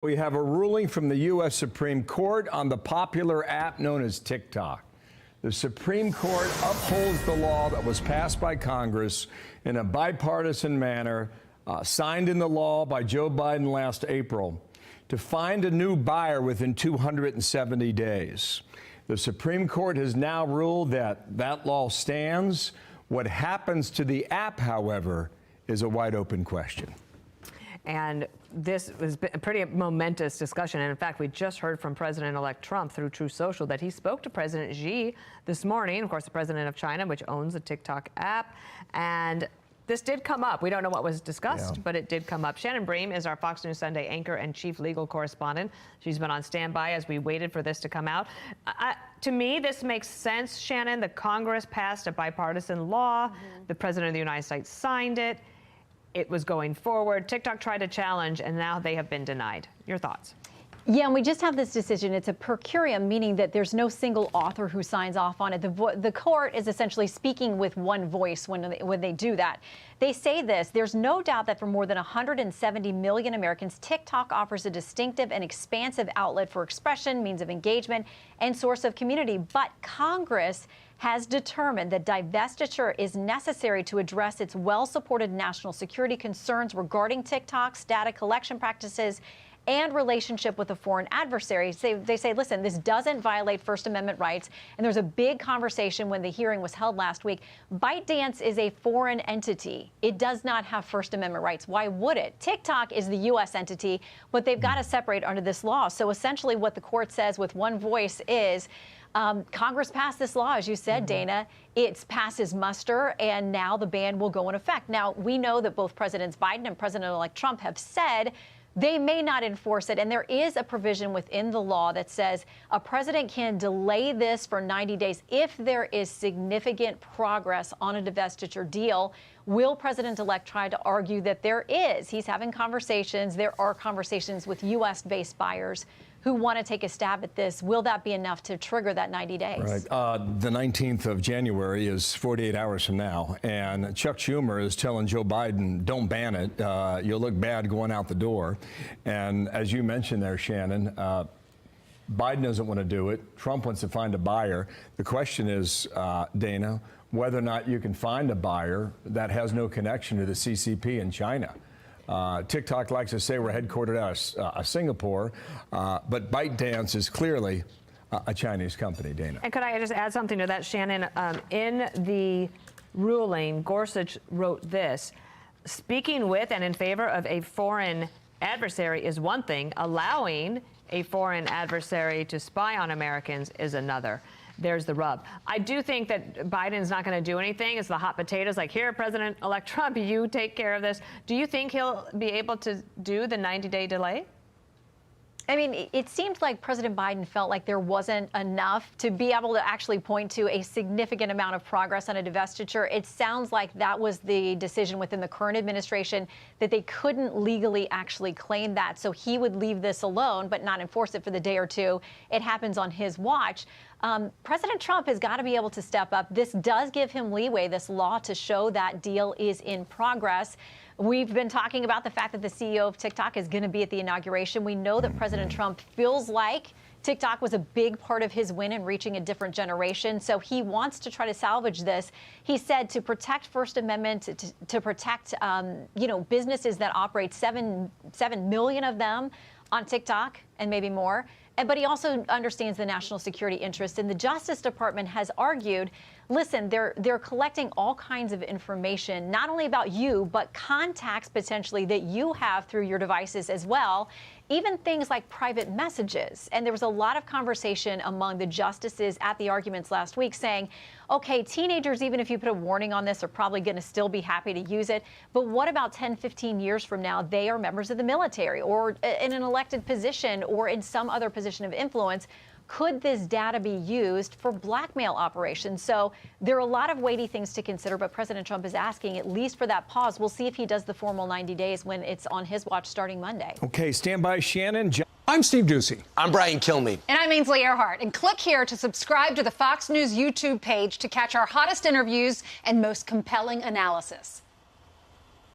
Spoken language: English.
We have a ruling from the U.S. Supreme Court on the popular app known as TikTok. The Supreme Court upholds the law that was passed by Congress in a bipartisan manner, signed into law by Joe Biden last April, to find a new buyer within 270 days. The Supreme Court has now ruled that that law stands. What happens to the app, however, is a wide open question. And this was a pretty momentous discussion. And in fact, we just heard from President-elect Trump through Truth Social that he spoke to President Xi this morning, of course, the president of China, which owns the TikTok app. And this did come up. We don't know what was discussed, but it did come up. Shannon Bream is our Fox News Sunday anchor and chief legal correspondent. She's been on standby as we waited for this to come out. To me, this makes sense, Shannon. The Congress passed a bipartisan law. The president of the United States signed it. It was going forward. TikTok tried to challenge, and now they have been denied. Your thoughts? Yeah, and we just have this decision. It's a per curiam, meaning that there's no single author who signs off on it. The court is essentially speaking with one voice when they do that. They say this: there's no doubt that for more than 170 million Americans, TikTok offers a distinctive and expansive outlet for expression, means of engagement, and source of community. But Congress has determined that divestiture is necessary to address its well-supported national security concerns regarding TikTok's data collection practices and relationship with a foreign adversary. They say, listen, this doesn't violate First Amendment rights. And there's a big conversation when the hearing was held last week. ByteDance is a foreign entity. It does not have First Amendment rights. Why would it? TikTok is the U.S. entity, but they've got to separate under this law. So essentially what the court says with one voice is, Congress passed this law, as you said, Dana. It passes muster, and now the ban will go in effect. Now, we know that both Presidents Biden and President-elect Trump have said they may not enforce it. And there is a provision within the law that says a president can delay this for 90 days if there is significant progress on a divestiture deal. Will President-elect try to argue that there is? He's having conversations. There are conversations with U.S.-based buyers who want to take a stab at this. Will that be enough to trigger that 90 days? Right. The 19th of January is 48 hours from now. And Chuck Schumer is telling Joe Biden, don't ban it. You'll look bad going out the door. And as you mentioned there, Shannon, Biden doesn't want to do it. Trump wants to find a buyer. The question is, Dana, whether or not you can find a buyer that has no connection to the CCP in China. TikTok likes to say we're headquartered out of Singapore, but ByteDance is clearly a Chinese company, Dana. And could I just add something to that, Shannon? In the ruling, Gorsuch wrote this: speaking with and in favor of a foreign adversary is one thing, allowing a foreign adversary to spy on Americans is another. There's the rub. I do think that Biden's not going to do anything. It's the hot potatoes, like, here, President-elect Trump, you take care of this. Do you think he'll be able to do the 90-day delay? I mean, it seemed like President Biden felt like there wasn't enough to be able to actually point to a significant amount of progress on a divestiture. It sounds like that was the decision within the current administration, that they couldn't legally actually claim that. So he would leave this alone, but not enforce it for the day or two. It happens on his watch. President Trump has got to be able to step up. This does give him leeway, this law, to show that deal is in progress. We've been talking about the fact that the CEO of TikTok is going to be at the inauguration. We know that President Trump feels like TikTok was a big part of his win in reaching a different generation. So he wants to try to salvage this. He said to protect First Amendment, to protect, businesses that operate 7 million of them on TikTok and maybe more. But he also understands the national security interest. And the Justice Department has argued, listen, they're collecting all kinds of information, not only about you, but contacts potentially that you have through your devices as well, even things like private messages. And there was a lot of conversation among the justices at the arguments last week saying, okay, teenagers, even if you put a warning on this, are probably going to still be happy to use it. But what about 10, 15 years from now? They are members of the military or in an elected position or in some other position of influence. Could this data be used for blackmail operations? So there are a lot of weighty things to consider, but President Trump is asking at least for that pause. We'll see if he does the formal 90 days when it's on his watch starting Monday. Okay, stand by, Shannon. I'm Steve Ducey. I'm Brian Kilmeade. And I'm Ainsley Earhart. And click here to subscribe to the Fox News YouTube page to catch our hottest interviews and most compelling analysis.